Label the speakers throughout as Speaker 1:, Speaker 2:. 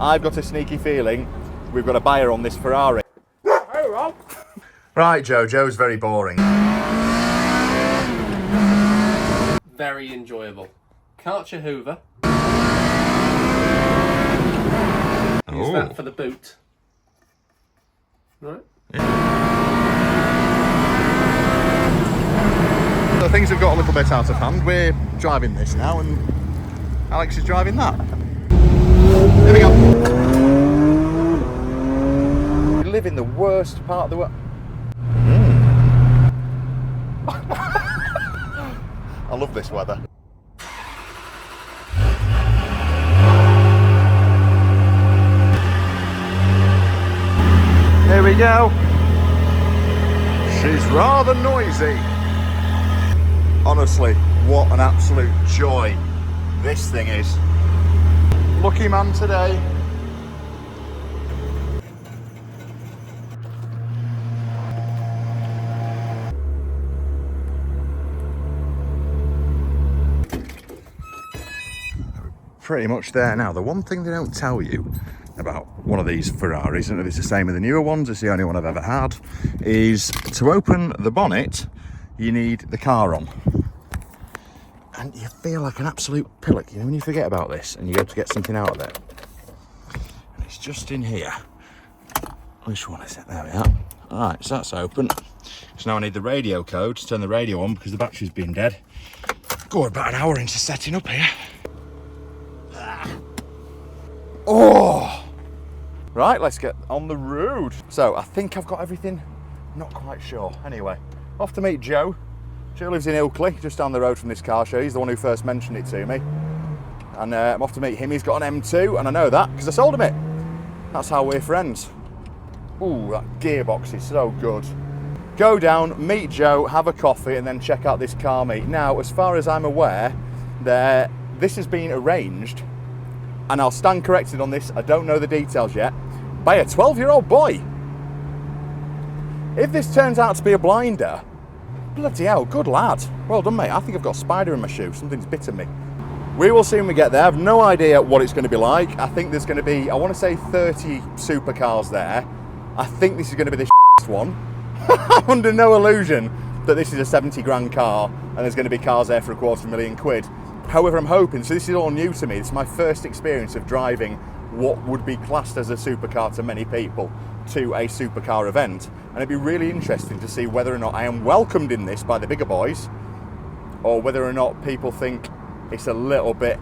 Speaker 1: I've got a sneaky feeling we've got a buyer on this Ferrari.
Speaker 2: Hey, Rob.
Speaker 1: Right, Joe. Joe's very boring.
Speaker 2: Very enjoyable. Karcher Hoover. Use that for the boot. Right.
Speaker 1: So things have got a little bit out of hand. We're driving this now and Alex is driving that. Here we go. We live in the worst part of the world. I love this weather. Here we go. She's rather noisy. Honestly, what an absolute joy this thing is. Lucky man today. Pretty much there now. The one thing they don't tell you about one of these Ferraris, and it's the same with the newer ones, it's the only one I've ever had, is to open the bonnet you need the car on. And you feel like an absolute pillock, you know, when you forget about this and you go to get something out of it. And it's just in here. Which one is it? There we are. Alright, so that's open. So now I need the radio code to turn the radio on because the battery's been dead. Go about an hour into setting up here. Oh! Right, let's get on the road. So I think I've got everything, not quite sure. Anyway, off to meet Joe. Joe lives in Ilkley, just down the road from this car show. He's the one who first mentioned it to me. And I'm off to meet him. He's got an M2, and I know that because I sold him it. That's how we're friends. Ooh, that gearbox is so good. Go down, meet Joe, have a coffee, and then check out this car meet. Now, as far as I'm aware, this has been arranged, and I'll stand corrected on this, I don't know the details yet, by a 12-year-old boy. If this turns out to be a blinder, bloody hell, good lad. Well done, mate. I think I've got a spider in my shoe. Something's bitten me. We will see when we get there. I have no idea what it's going to be like. I think there's going to be, I want to say 30 supercars there. I think this is going to be the one. I'm under no illusion that this is a 70 grand car and there's going to be cars there for £250,000. However, I'm hoping, so this is all new to me, this is my first experience of driving what would be classed as a supercar to many people to a supercar event, and it'd be really interesting to see whether or not I am welcomed in this by the bigger boys, or whether or not people think it's a little bit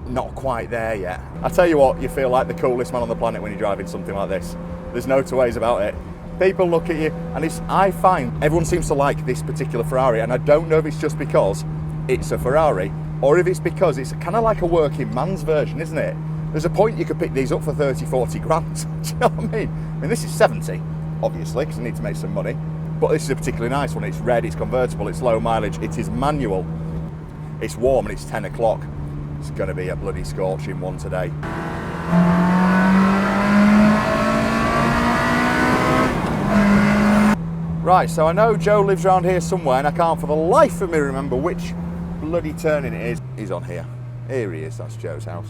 Speaker 1: not quite there yet. I tell you what, you feel like the coolest man on the planet when you're driving something like this. There's no two ways about it. People look at you, and I find everyone seems to like this particular Ferrari, and I don't know if it's just because it's a Ferrari, or if it's because it's kind of like a working man's version, isn't it? There's a point you could pick these up for 30, 40 grand. Do you know what I mean? I mean, this is 70, obviously, because I need to make some money. But this is a particularly nice one. It's red, it's convertible, it's low mileage, it is manual. It's warm and it's 10 o'clock. It's going to be a bloody scorching one today. Right, so I know Joe lives around here somewhere, and I can't for the life of me remember which bloody turning it is. He's on here. Here he is, that's Joe's house.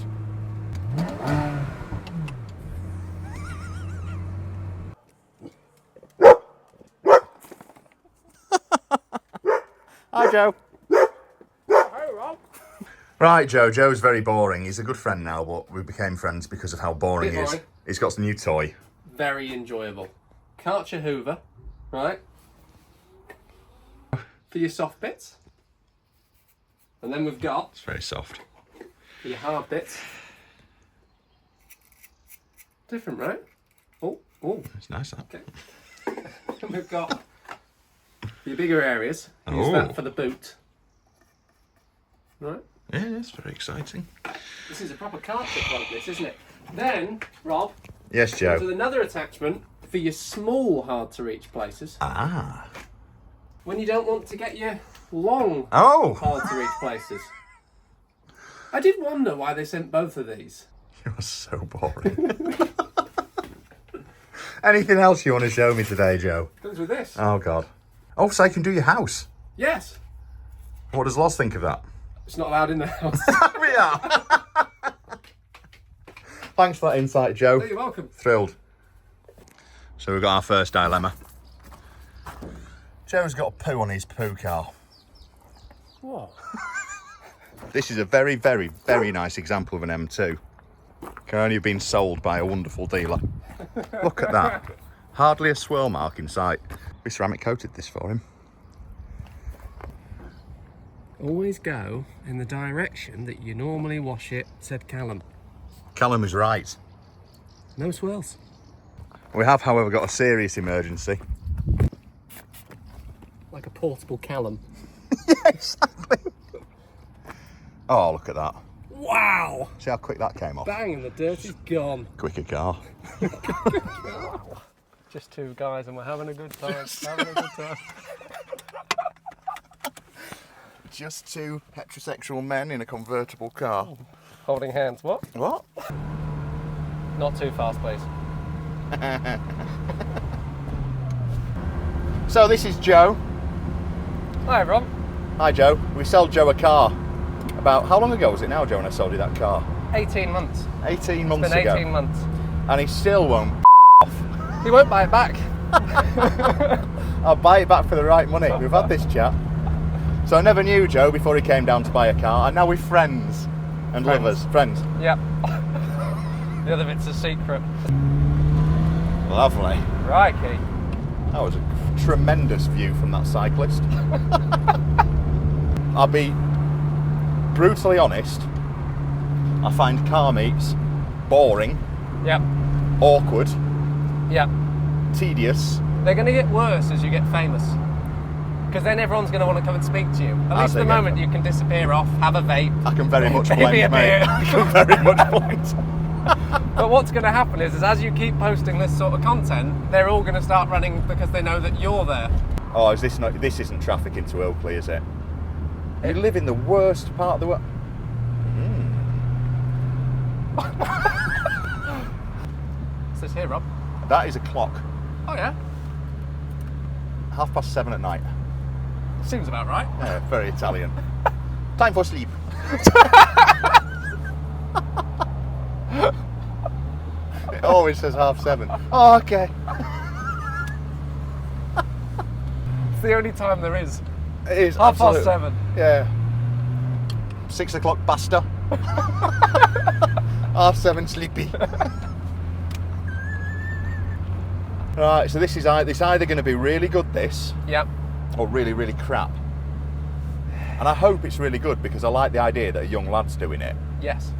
Speaker 1: Hi, Joe.
Speaker 2: Hey, Rob.
Speaker 1: Right, Joe. Joe's very boring. He's a good friend now, but we became friends because of how boring he is. He's got some new toy.
Speaker 2: Very enjoyable. Karcher Hoover, right? For your soft bits. And then we've got...
Speaker 1: It's very soft.
Speaker 2: For your hard bits. Different, right? Oh.
Speaker 1: It's nice, that.
Speaker 2: Okay. And we've got your bigger areas. Use that for the boot. Right?
Speaker 1: Yeah, it's very exciting.
Speaker 2: This is a proper Karcher like this, isn't it? Then, Rob.
Speaker 1: Yes, Joe.
Speaker 2: There's another attachment for your small, hard-to-reach places.
Speaker 1: Ah.
Speaker 2: When you don't want to get your long, hard-to-reach places. I did wonder why they sent both of these.
Speaker 1: You're so boring. Anything else you want to show me today, Joe?
Speaker 2: Comes with this.
Speaker 1: Oh, God. Oh, so you can do your house?
Speaker 2: Yes.
Speaker 1: What does Loz think of that?
Speaker 2: It's not allowed in the house.
Speaker 1: We are. Thanks for that insight, Joe.
Speaker 2: You're welcome.
Speaker 1: Thrilled. So we've got our first dilemma. Joe's got a poo on his poo car.
Speaker 2: What?
Speaker 1: This is a very, very, very nice example of an M2. Can only have been sold by a wonderful dealer. Look at that. Hardly a swirl mark in sight. We ceramic coated this for him.
Speaker 2: Always go in the direction that you normally wash it, said Callum.
Speaker 1: Callum is right.
Speaker 2: No swirls.
Speaker 1: We have, however, got a serious emergency.
Speaker 2: Like a portable Callum.
Speaker 1: Yeah, exactly. Oh, look at that.
Speaker 2: Wow!
Speaker 1: See how quick that came off?
Speaker 2: Bang, and the dirt is gone.
Speaker 1: Quicker car.
Speaker 2: Just two guys and we're having a good time. Having a good time.
Speaker 1: Just two heterosexual men in a convertible car.
Speaker 2: Holding hands. What?
Speaker 1: What?
Speaker 2: Not too fast, please.
Speaker 1: So this is Joe.
Speaker 2: Hi, everyone.
Speaker 1: Hi, Joe. We sold Joe a car. About, how long ago was it now, Joe, when I sold you that car?
Speaker 2: 18 months.
Speaker 1: 18 months
Speaker 2: It's been
Speaker 1: ago.
Speaker 2: 18 months.
Speaker 1: And he still won't off.
Speaker 2: He won't buy it back.
Speaker 1: I'll buy it back for the right money. We've had this chat. So I never knew Joe before he came down to buy a car, and now we're friends and lovers. Friends.
Speaker 2: Yep. The other bit's a secret.
Speaker 1: Lovely.
Speaker 2: Crikey.
Speaker 1: That was a tremendous view from that cyclist. I'll be brutally honest. I find car meets boring,
Speaker 2: Yep.
Speaker 1: awkward,
Speaker 2: Yep.
Speaker 1: tedious.
Speaker 2: They're going to get worse as you get famous. Because then everyone's going to want to come and speak to you. At least at the moment you can disappear off, have a vape.
Speaker 1: I can very much
Speaker 2: Maybe
Speaker 1: blame
Speaker 2: a
Speaker 1: it, mate.
Speaker 2: beer.
Speaker 1: I can very much blame it.
Speaker 2: But what's going to happen is as you keep posting this sort of content, they're all going to start running because they know that you're there.
Speaker 1: Oh, is this not? This isn't traffic into Oakley, is it? You live in the worst part of the world.
Speaker 2: What's this here, Rob?
Speaker 1: That is a clock.
Speaker 2: Oh yeah?
Speaker 1: 7:30 at night.
Speaker 2: Seems about right.
Speaker 1: Yeah, very Italian. Time for sleep. It always says 7:30. Oh, okay.
Speaker 2: It's the only time there is.
Speaker 1: It is
Speaker 2: 7:30.
Speaker 1: Yeah. 6 o'clock, basta. 7:30, sleepy. Right, so this either going to be really good,
Speaker 2: Yep.
Speaker 1: or really, really crap. And I hope it's really good because I like the idea that a young lad's doing it.
Speaker 2: Yes.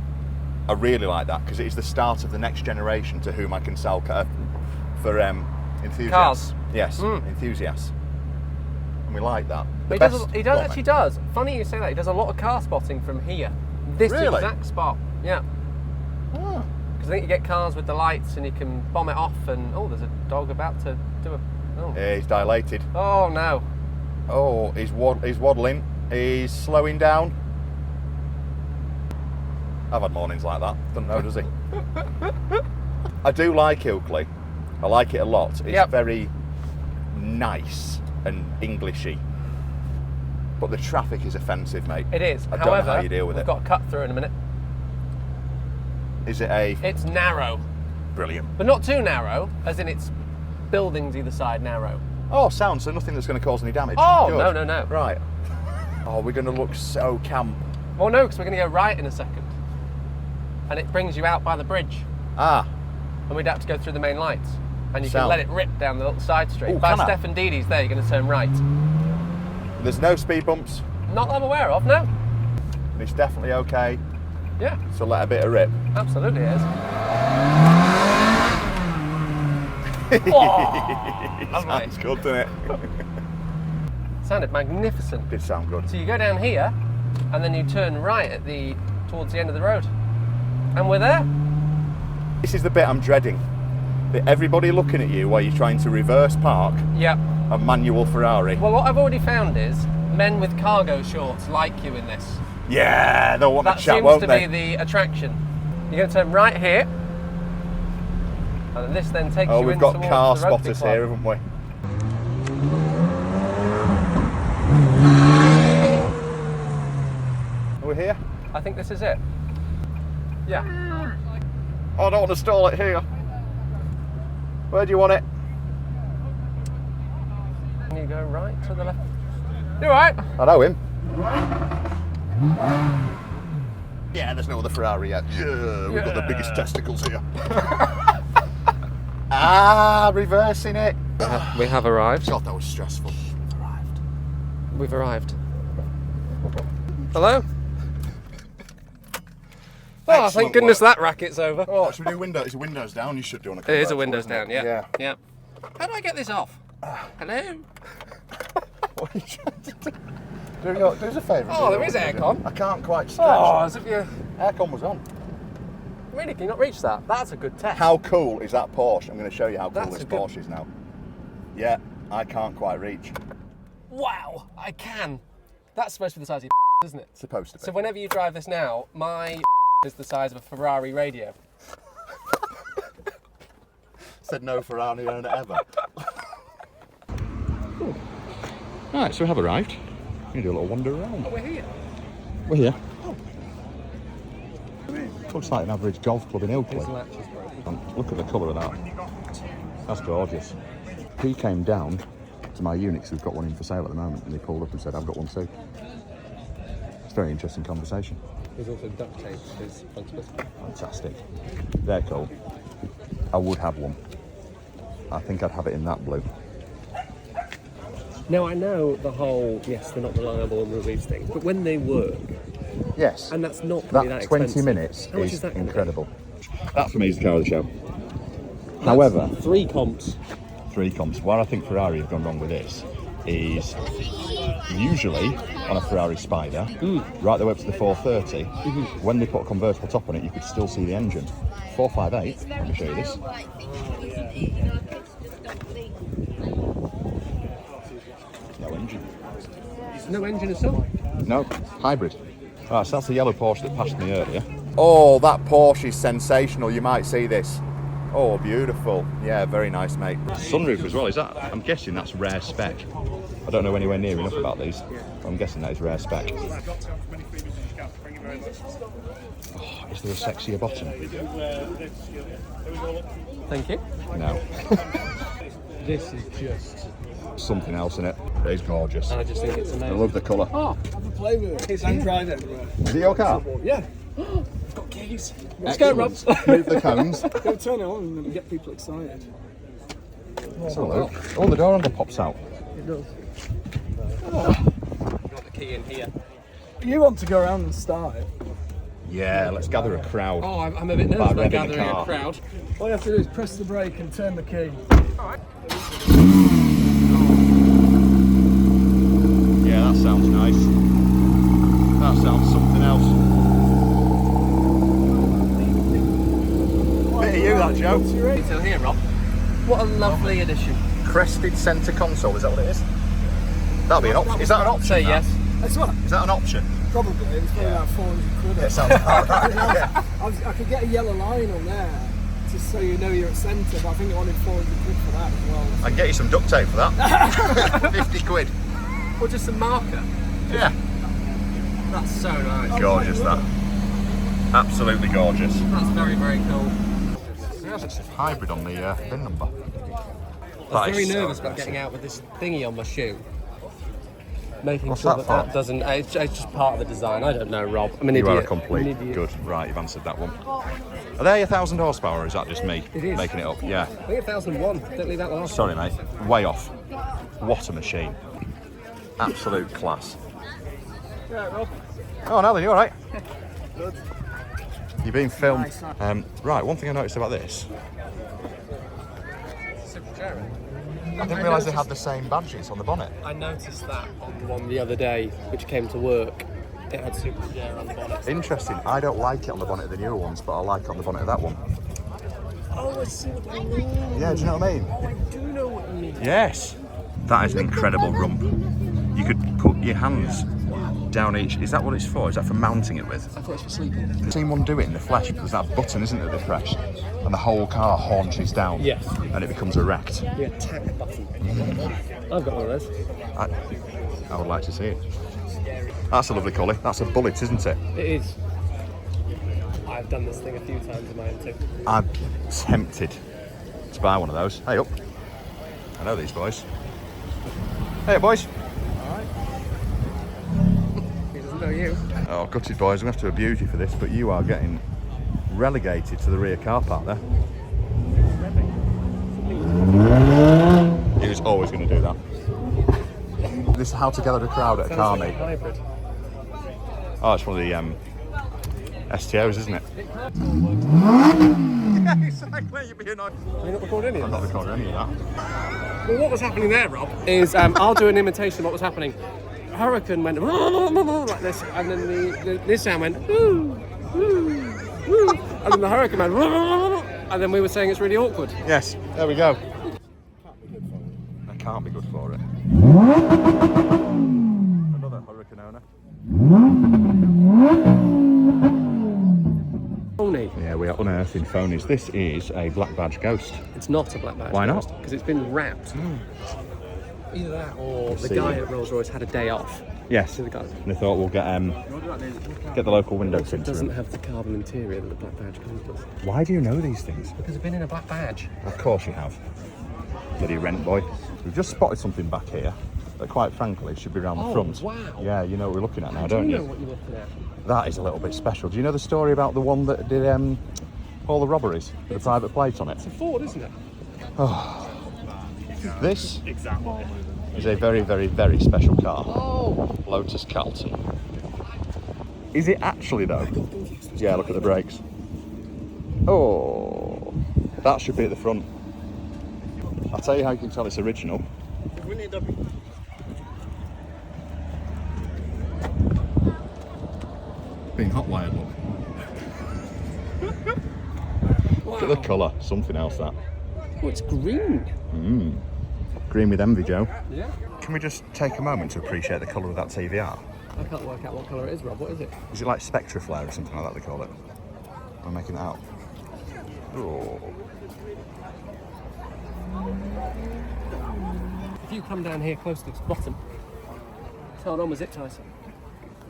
Speaker 1: I really like that because it is the start of the next generation to whom I can sell for enthusiasts.
Speaker 2: Cars.
Speaker 1: Yes, enthusiasts. And we like that.
Speaker 2: He actually does. Funny you say that. He does a lot of car spotting from here. This
Speaker 1: Really?
Speaker 2: exact spot. Yeah.
Speaker 1: Oh.
Speaker 2: Because I think you get cars with the lights and you can bomb it off and oh, there's a dog about to do a. Oh,
Speaker 1: Yeah, he's dilated.
Speaker 2: oh no.
Speaker 1: Oh, he's waddling. He's slowing down. I've had mornings like that. Doesn't know, does he? I do like Ilkley. I like it a lot. It's
Speaker 2: Yep.
Speaker 1: very nice and Englishy. But the traffic is offensive, mate.
Speaker 2: It is.
Speaker 1: I don't
Speaker 2: However,
Speaker 1: know how you deal with
Speaker 2: we've
Speaker 1: it.
Speaker 2: got a cut through in a minute.
Speaker 1: Is it a
Speaker 2: It's narrow,
Speaker 1: brilliant?
Speaker 2: but not too narrow, as in it's buildings either side narrow.
Speaker 1: Oh, sound, so nothing that's going to cause any damage.
Speaker 2: Oh,
Speaker 1: Good.
Speaker 2: no.
Speaker 1: Right. Oh, we're going to look so camp.
Speaker 2: Well, no, because we're going to go right in a second. And it brings you out by the bridge.
Speaker 1: Ah,
Speaker 2: And we'd have to go through the main lights. And you
Speaker 1: Sound.
Speaker 2: can let it rip down the little side street.
Speaker 1: Ooh,
Speaker 2: By
Speaker 1: can I?
Speaker 2: Steph and Didi's there, you're going to turn right.
Speaker 1: there's no speed bumps.
Speaker 2: Not that I'm aware of, no.
Speaker 1: And it's definitely okay
Speaker 2: Yeah,
Speaker 1: to let a bit of rip.
Speaker 2: absolutely it is. Oh, lovely.
Speaker 1: Sounds good, doesn't it?
Speaker 2: Sounded magnificent.
Speaker 1: Did sound good.
Speaker 2: So you go down here, and then you turn right towards the end of the road. And we're there.
Speaker 1: This is the bit I'm dreading. Everybody looking at you while you're trying to reverse park
Speaker 2: Yep.
Speaker 1: a manual Ferrari.
Speaker 2: Well, what I've already found is men with cargo shorts like you in this.
Speaker 1: Yeah, they'll want
Speaker 2: That
Speaker 1: to chat,
Speaker 2: seems
Speaker 1: won't
Speaker 2: to
Speaker 1: they?
Speaker 2: be the attraction. You're going to turn right here, and then this then takes
Speaker 1: Oh,
Speaker 2: you
Speaker 1: we've
Speaker 2: in
Speaker 1: got
Speaker 2: towards
Speaker 1: car
Speaker 2: the rugby
Speaker 1: spotters
Speaker 2: club.
Speaker 1: here, haven't we? Are we here?
Speaker 2: I think this is it. Yeah.
Speaker 1: Oh, I don't want to stall it here. Where do you want it?
Speaker 2: Can you go right to the left? You alright?
Speaker 1: I know him. Yeah, there's no other Ferrari yet. Yeah, we've got the biggest testicles here. Reversing it.
Speaker 2: We have arrived.
Speaker 1: God, that was stressful.
Speaker 2: We've arrived. Hello? Oh,
Speaker 1: Excellent
Speaker 2: thank goodness
Speaker 1: work.
Speaker 2: that racket's over.
Speaker 1: Oh, should we do windows? It's a windows down. You should do on a
Speaker 2: It is a
Speaker 1: convertible,
Speaker 2: windows
Speaker 1: isn't it?
Speaker 2: down, yeah.
Speaker 1: Yeah.
Speaker 2: How do I get this off? Hello?
Speaker 1: What are you trying to do? Do us a favour.
Speaker 2: Oh, there is aircon.
Speaker 1: I can't quite stretch.
Speaker 2: Oh, as if you...
Speaker 1: Aircon was on.
Speaker 2: Really, can you not reach that? That's a good test.
Speaker 1: How cool is that Porsche? I'm going to show you how cool
Speaker 2: That's
Speaker 1: this
Speaker 2: a good-
Speaker 1: Porsche is now. Yeah, I can't quite reach.
Speaker 2: Wow, I can. That's supposed to be the size of your isn't it?
Speaker 1: Supposed to be.
Speaker 2: So whenever you drive this now, my is the size of a Ferrari radio.
Speaker 1: Said no Ferrari owner ever. Right, so we have arrived. We're going to do a little wander around.
Speaker 2: Oh, we're here.
Speaker 1: We're here. Looks like an average golf club in Ilkley.
Speaker 2: His latch is broken.
Speaker 1: Look at the colour of that. That's gorgeous. He came down to my unit because we've got one in for sale at the moment, and he pulled up and said, I've got one too. It's a very interesting conversation.
Speaker 2: There's also duct tape to his front of it.
Speaker 1: Fantastic. They're cool. I would have one. I think I'd have it in that blue.
Speaker 2: Now, I know the whole, yes, they're not reliable and all these things, but when they work,
Speaker 1: Yes.
Speaker 2: and that's not going to be that
Speaker 1: 20
Speaker 2: expensive.
Speaker 1: minutes
Speaker 2: How much
Speaker 1: is
Speaker 2: is that gonna be?
Speaker 1: incredible. That for me is the car of the show. However,
Speaker 2: 3 comps.
Speaker 1: 3 comps. Where I think Ferrari have gone wrong with this is usually on a Ferrari Spider, right the way up to the 430, when they put a convertible top on it, you could still see the engine. 458, let me show you this. No engine.
Speaker 2: No engine at all?
Speaker 1: No, hybrid. Right, so that's the yellow Porsche that passed me earlier. Oh, that Porsche is sensational. You might see this. Oh, beautiful. Yeah, very nice, mate. Sunroof as well, is that? I'm guessing that's rare spec. I don't know anywhere near enough about these. But I'm guessing that is rare spec. Oh, is there a sexier bottom?
Speaker 2: Thank you.
Speaker 1: No.
Speaker 2: This is just...
Speaker 1: Something else in it. It is gorgeous.
Speaker 2: I just think it's
Speaker 1: I
Speaker 2: amazing.
Speaker 1: love the colour.
Speaker 2: Oh,
Speaker 3: Have a play with it. And drive everywhere.
Speaker 1: Is it your car?
Speaker 3: Yeah.
Speaker 2: I've got keys. Let's go, Rob.
Speaker 1: Move the cones.
Speaker 3: Go turn it on and get people excited.
Speaker 1: Let's have a look. Oh, the door handle pops out.
Speaker 3: It does.
Speaker 2: Got the key in here.
Speaker 3: You want to go around and start it.
Speaker 1: Yeah, let's gather a crowd.
Speaker 2: Oh, I'm a bit nervous
Speaker 1: By
Speaker 2: about
Speaker 1: revving the
Speaker 2: gathering a
Speaker 1: car.
Speaker 2: crowd.
Speaker 3: All you have to do is press the brake and turn the key.
Speaker 1: Yeah, that sounds nice. That sounds something else. Bit of you, that, Joe.
Speaker 2: Still here, Rob. What a lovely addition.
Speaker 1: Crested centre console, is that what it is? That'll be an option. Is that an option?
Speaker 2: Say
Speaker 1: that?
Speaker 2: yes.
Speaker 3: That's what?
Speaker 1: Is that an option?
Speaker 3: Probably. It was probably about 400 quid.
Speaker 1: It sounds about right. Yeah.
Speaker 3: I could get a yellow line on there just so you know you're at centre, but I think it wanted 400 quid for that as well.
Speaker 1: I can get you some duct tape for that. 50 quid.
Speaker 2: Or just a marker.
Speaker 1: Yeah.
Speaker 2: That's so nice.
Speaker 1: Gorgeous, that. Absolutely gorgeous.
Speaker 2: That's very, very cool.
Speaker 1: Yes, it's a hybrid on the VIN number.
Speaker 2: I was very nervous about getting out with this thingy on my shoe. Making
Speaker 1: What's
Speaker 2: sure
Speaker 1: that
Speaker 2: that
Speaker 1: for?
Speaker 2: doesn't... It's just part of the design. I don't know, Rob. I'm an
Speaker 1: You
Speaker 2: idiot.
Speaker 1: are a
Speaker 2: I'm
Speaker 1: complete.
Speaker 2: an idiot.
Speaker 1: Good. Right, you've answered that one. Are they 1,000 horsepower or is that just me
Speaker 2: It is.
Speaker 1: making it up? Yeah.
Speaker 2: I think 1001. Don't leave that one off.
Speaker 1: Sorry, mate. Way off. What a machine. Absolute class.
Speaker 3: Yeah, Rob.
Speaker 1: Oh, no, then you're all right.
Speaker 3: Good.
Speaker 1: You're being filmed.
Speaker 3: Nice.
Speaker 1: Right, one thing I noticed about this,
Speaker 2: Supercar.
Speaker 1: I didn't realise they had the same badges on the bonnet.
Speaker 2: I noticed that on the one the other day, which came to work. It had Supercar on the bonnet.
Speaker 1: Interesting. I don't like it on the bonnet of the newer ones, but I like it on the bonnet of that one.
Speaker 2: Oh, I see what you mean.
Speaker 1: Yeah, do you know what I mean?
Speaker 2: Oh, I do know what you mean.
Speaker 1: Yes. That is an incredible rump. You could put your hands down each. Is that what it's for? Is that for mounting it with?
Speaker 2: I thought you were sleeping.
Speaker 1: I've seen one do it in the flesh because that button, isn't it, they press, and the whole car haunches down.
Speaker 2: Yes.
Speaker 1: And it becomes erect.
Speaker 2: The attack button. I've got one of those.
Speaker 1: I would like to see it. That's a lovely colour. That's a bullet, isn't it?
Speaker 2: It is. I've done this thing a few times in my own too.
Speaker 1: I'm tempted to buy one of those. Hey up. I know these boys. Hey up, boys.
Speaker 2: Alright. He doesn't know you.
Speaker 1: Oh, gutted boys, I'm going to have to abuse you for this, but you are getting relegated to the rear car park there. He was always going to do that. This is how to gather a crowd at a car meet.
Speaker 2: Hybrid.
Speaker 1: Oh, it's one of the STOs, isn't it? Yeah, exactly. You'd be annoyed.
Speaker 2: Are you not recording any of
Speaker 1: I'm not recording any of that.
Speaker 2: Well, what was happening there, Rob, is I'll do an imitation of what was happening. Hurricane went like this, and then this sound went woo, woo, woo, and then the hurricane went and then we were saying it's really awkward.
Speaker 1: Yes, there we go. That can't be good for it. Another hurricane owner.
Speaker 2: Phony.
Speaker 1: Yeah, we are unearthing phonies. This is a black badge ghost.
Speaker 2: It's not a black badge.
Speaker 1: Why not?
Speaker 2: Because it's been wrapped. Either that or the
Speaker 1: See.
Speaker 2: guy at Rolls Royce had a day off.
Speaker 1: Yes.
Speaker 2: So the guy
Speaker 1: And they thought we'll get the local window
Speaker 2: also
Speaker 1: tinter.
Speaker 2: doesn't have the carbon interior that the black badge comes with.
Speaker 1: Why do you know these things?
Speaker 2: Because I've been in a black badge.
Speaker 1: Of course you have. Bloody rent boy. We've just spotted something back here that, quite frankly, should be around the front.
Speaker 2: Wow.
Speaker 1: Yeah, you know what we're looking at now,
Speaker 2: I
Speaker 1: don't
Speaker 2: do
Speaker 1: you?
Speaker 2: know what you're looking at.
Speaker 1: That is a little bit special. Do you know the story about the one that did all the robberies with the private plate on it?
Speaker 2: It's a Ford, isn't it?
Speaker 1: This is a very, very, very special car.
Speaker 2: Oh.
Speaker 1: Lotus Carlton. Is it actually though? Yeah, look at the brakes. Oh, that should be at the front. I'll tell you how you can tell it's original. Being hot wired, look. Look at the colour, something else that.
Speaker 2: Oh, it's green.
Speaker 1: Green with envy, Joe.
Speaker 2: Yeah.
Speaker 1: Can we just take a moment to appreciate the colour of that TVR?
Speaker 2: I can't work out what colour it is, Rob. What is it?
Speaker 1: Is it like Spectra Flare or something like that they call it? I'm making that up. Oh.
Speaker 2: If you come down here close to its bottom, hold on with zip ties.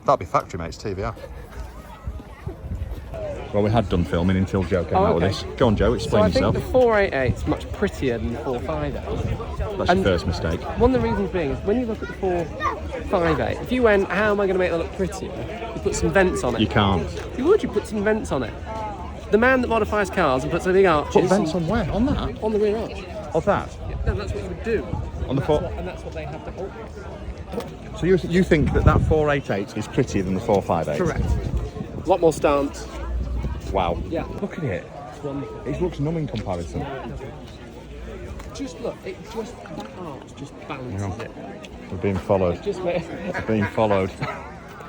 Speaker 1: That'd be factory mate's TVR. Well, we had done filming until Joe came out with this. Go on, Joe, explain yourself.
Speaker 2: I think the 488 is much prettier than the 458.
Speaker 1: That's your first mistake.
Speaker 2: One of the reasons being is when you look at the 458, if you went, how am I going to make that look prettier? You put some vents on it.
Speaker 1: You can't.
Speaker 2: You would, you put some vents on it. The man that modifies cars and puts a big arches.
Speaker 1: Put vents on where? On that?
Speaker 2: On the rear arch.
Speaker 1: Of that?
Speaker 2: Yeah, no, that's what you would do.
Speaker 1: On the four.
Speaker 2: And that's what they have to hold.
Speaker 1: So you think that 488 is prettier than the 458?
Speaker 2: Correct. A lot more stance.
Speaker 1: Wow.
Speaker 2: Yeah.
Speaker 1: Look at it.
Speaker 2: It's wonderful.
Speaker 1: It looks numb in comparison.
Speaker 2: Just look, it just, that arch just balances it.
Speaker 1: We're being followed.
Speaker 2: Just
Speaker 1: We're being followed.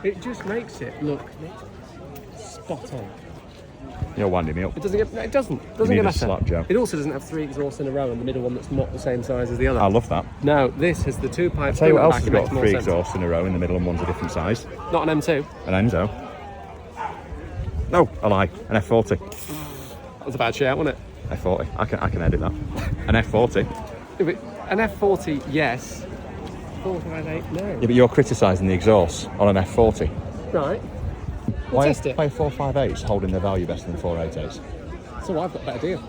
Speaker 2: it just makes it look spot on.
Speaker 1: You're winding me up.
Speaker 2: It doesn't get, no, it doesn't
Speaker 1: You need
Speaker 2: get
Speaker 1: a
Speaker 2: better.
Speaker 1: slap, Joe.
Speaker 2: It also doesn't have 3 exhausts in a row and the middle one that's not the same size as the other.
Speaker 1: I love that.
Speaker 2: No, this has the 2 pipes.
Speaker 1: Tell you what else has
Speaker 2: it
Speaker 1: got
Speaker 2: makes more
Speaker 1: 3
Speaker 2: sense.
Speaker 1: exhausts in a row in the middle and one's a different size.
Speaker 2: Not an M2.
Speaker 1: An Enzo. No, a lie. An F40.
Speaker 2: That was a bad shout, wasn't it?
Speaker 1: F40. I can edit that. An F40.
Speaker 2: Yeah, but an F40, yes. 458, no.
Speaker 1: Yeah, but you're criticising the exhausts on an F40.
Speaker 2: Right. We'll test it.
Speaker 1: Why are 458s holding their value better than 488s?
Speaker 2: So I've got a better deal.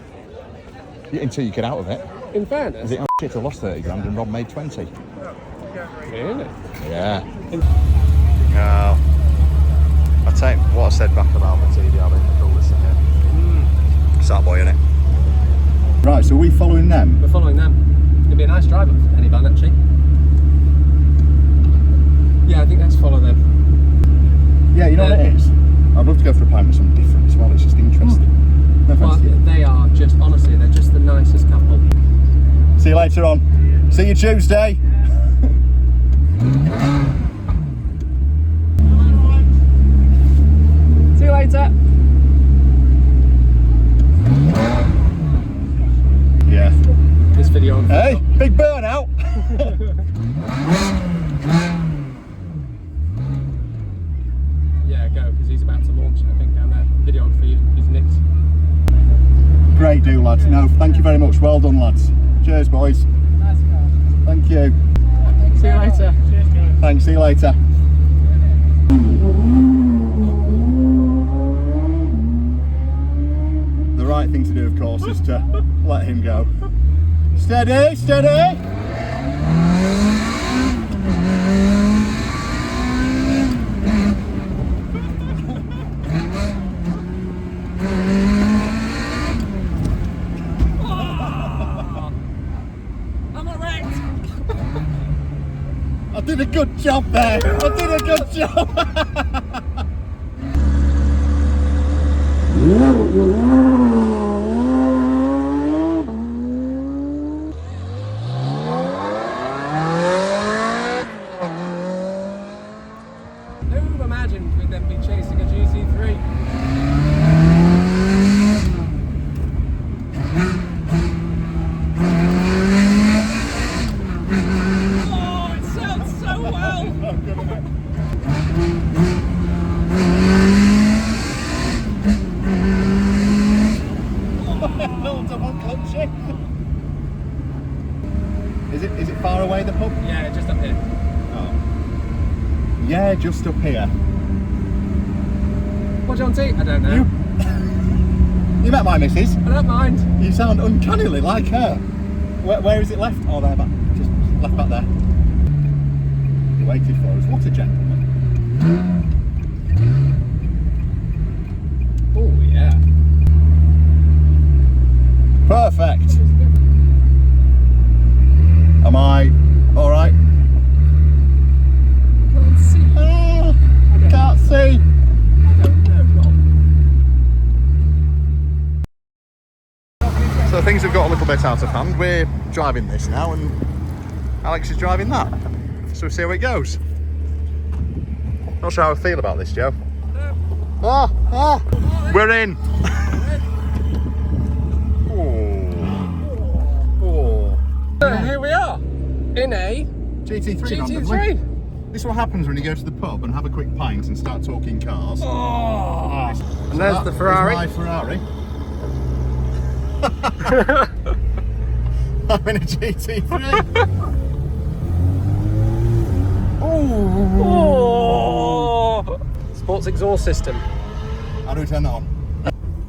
Speaker 1: Yeah, until you get out of it.
Speaker 2: In fairness.
Speaker 1: Is it, oh shit, I lost 30 grand and Rob made 20.
Speaker 2: Really?
Speaker 1: Yeah. No. I take what I said back about the TVR being the coolest thing here. Sad boy, innit? Right, so are we following them?
Speaker 2: We're following them. It'd be a nice drive up for Penny Van, actually. Yeah, I think let's follow them.
Speaker 1: Yeah, you know what it is? I'd love to go for a pint with something different as well, it's just interesting. No
Speaker 2: Well,
Speaker 1: offense to you.
Speaker 2: they are just, honestly, they're just the nicest couple.
Speaker 1: See you later on. See you Tuesday.
Speaker 2: See you later.
Speaker 1: Yeah.
Speaker 2: This video.
Speaker 1: Hey, big burnout.
Speaker 2: Yeah, go, because he's about to launch, I think, down there. Videography, he's nicked.
Speaker 1: Great do, lads. No, thank you very much. Well done, lads. Cheers, boys.
Speaker 3: Nice car.
Speaker 1: Thank you.
Speaker 2: See you later.
Speaker 3: Cheers, guys.
Speaker 1: Thanks, see you later. right thing to do, of course, is to let him go. Steady, steady.
Speaker 3: I'm a wreck.
Speaker 1: I did a good job there. I did a good job.
Speaker 3: Who imagined we'd then be chasing a GT3? Oh, it sounds so well!
Speaker 1: Little double clutchy. Is it far away, the pub?
Speaker 2: Yeah, just up here.
Speaker 1: Oh. Yeah, just up here.
Speaker 2: What do you want to eat? I don't know.
Speaker 1: You met my missus.
Speaker 2: I don't mind.
Speaker 1: You sound uncannily like her. Where is it left? Oh, there, back. Just left back there. He waited for us. What a gentleman.
Speaker 2: Oh, yeah.
Speaker 1: Perfect. Am I all right?
Speaker 3: Can't see.
Speaker 1: Ah, can't see.
Speaker 3: I don't know, Rob.
Speaker 1: So things have got a little bit out of hand. We're driving this now, and Alex is driving that. So we'll see how it goes. Not sure how I feel about this, Joe. We're in.
Speaker 2: Here we are. In a
Speaker 1: GT3.
Speaker 2: GT3.
Speaker 1: This is what happens when you go to the pub and have a quick pint and start talking cars.
Speaker 2: Oh.
Speaker 1: So
Speaker 2: And there's the Ferrari.
Speaker 1: My Ferrari. I'm in a GT3.
Speaker 2: Oh. Sports exhaust system.
Speaker 1: How do we turn that on?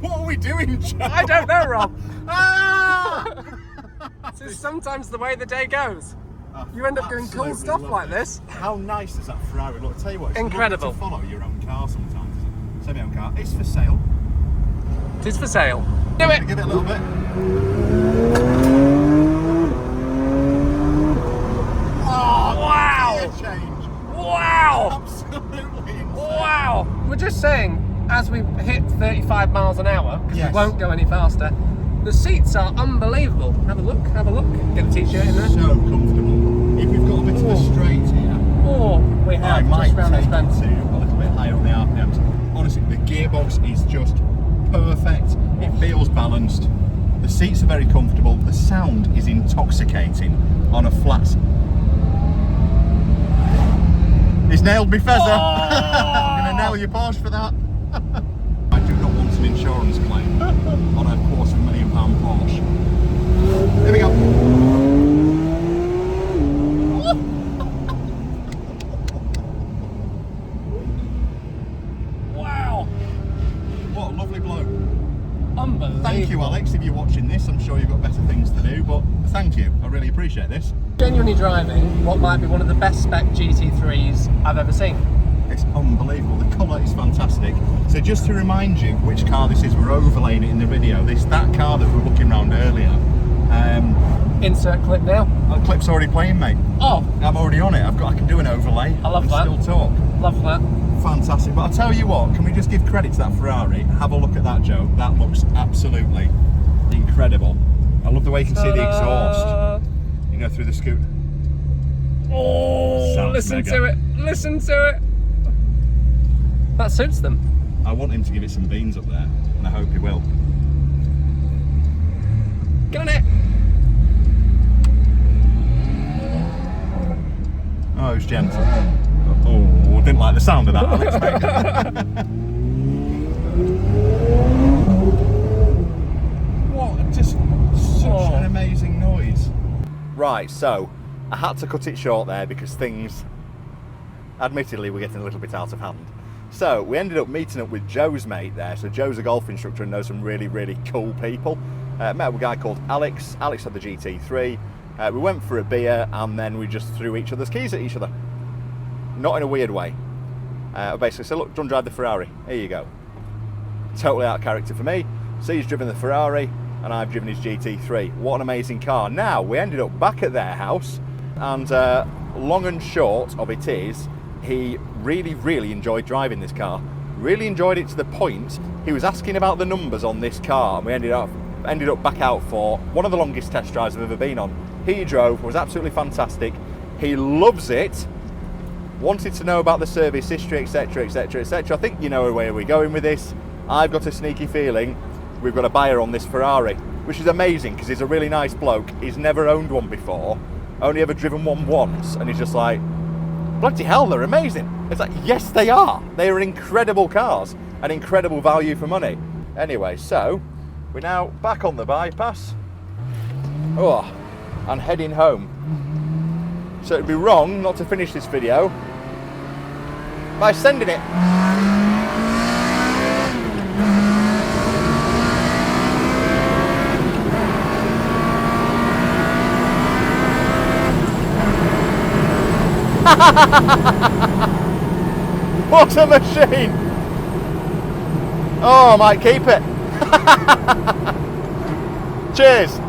Speaker 1: What are we doing, Joe?
Speaker 2: I don't know, Rob.
Speaker 1: Ah!
Speaker 2: This is sometimes the way the day goes. You end up doing cool
Speaker 1: Absolutely
Speaker 2: stuff
Speaker 1: love
Speaker 2: like
Speaker 1: it.
Speaker 2: this.
Speaker 1: How nice does that Ferrari look? Tell you what, it's
Speaker 2: Incredible.
Speaker 1: lovely to follow your own car sometimes. Semi-owned car. It's for sale.
Speaker 2: It is for sale. Do it.
Speaker 1: Give it a little bit. Oh,
Speaker 2: Wow.
Speaker 1: gear change.
Speaker 2: Wow.
Speaker 1: Absolutely insane.
Speaker 2: Wow. We're just saying, as we hit 35 miles an hour, because
Speaker 1: Yes.
Speaker 2: we won't go any faster, the seats are unbelievable. Have a look, have a look. Get a t-shirt in there.
Speaker 1: So comfortable. If we've got a bit of a straight here,
Speaker 2: Oh, we
Speaker 1: I
Speaker 2: have
Speaker 1: might
Speaker 2: just round
Speaker 1: take
Speaker 2: this bend.
Speaker 1: it to a little bit higher on the RPMs. Honestly, the gearbox is just perfect. It feels balanced. The seats are very comfortable. The sound is intoxicating on a flat. He's nailed me feather. I'm going to nail your Porsche for that. I do not want an insurance claim on a £250,000 Porsche. Here we go.
Speaker 2: Wow.
Speaker 1: What a lovely bloke.
Speaker 2: Unbelievable.
Speaker 1: Thank you, Alex, if you're watching this. I'm sure you've got better things to do, but thank you. I really appreciate this.
Speaker 2: Genuinely driving what might be one of the best spec GT3s I've ever seen.
Speaker 1: It's unbelievable. The colour is fantastic. So just to remind you which car this is, we're overlaying it in the video. That car that we were looking around earlier.
Speaker 2: Insert clip now.
Speaker 1: The clip's already playing, mate.
Speaker 2: Oh,
Speaker 1: I'm already on it. I can do an overlay.
Speaker 2: I love
Speaker 1: and
Speaker 2: that.
Speaker 1: Still talk.
Speaker 2: love that.
Speaker 1: Fantastic. But I'll tell you what, can we just give credit to that Ferrari? Have a look at that, Joe. That looks absolutely incredible. I love the way you can see the exhaust, you know, through the scoot.
Speaker 2: Oh,
Speaker 1: Sounds
Speaker 2: listen
Speaker 1: mega.
Speaker 2: to it. Listen to it. That suits them.
Speaker 1: I want him to give it some beans up there, and I hope he will.
Speaker 2: Get on it.
Speaker 1: Oh, it was gentle. Oh, didn't like the sound of that, Alex, mate. What, just such an amazing noise. Right, so I had to cut it short there because things, admittedly, were getting a little bit out of hand. So we ended up meeting up with Joe's mate there. So Joe's a golf instructor and knows some really, really cool people. Met up with a guy called Alex. Alex had the GT3. We went for a beer and then we just threw each other's keys at each other. Not in a weird way. Basically said, look, do you want to drive the Ferrari? Here you go. Totally out of character for me. So he's driven the Ferrari and I've driven his GT3. What an amazing car. Now, we ended up back at their house and long and short of it is, he really, really enjoyed driving this car. Really enjoyed it to the point he was asking about the numbers on this car, and we ended up back out for one of the longest test drives I've ever been on. He drove, was absolutely fantastic. He loves it. Wanted to know about the service history, etc, etc, etc. I think you know where we're going with this. I've got a sneaky feeling we've got a buyer on this Ferrari, which is amazing because he's a really nice bloke. He's never owned one before, only ever driven one once, and he's just like, bloody hell, they're amazing. It's like, yes, they are. They are incredible cars and incredible value for money. Anyway, so we're now back on the bypass. Oh, and heading home. So it'd be wrong not to finish this video by sending it. What a machine! Oh, I might keep it. Cheers.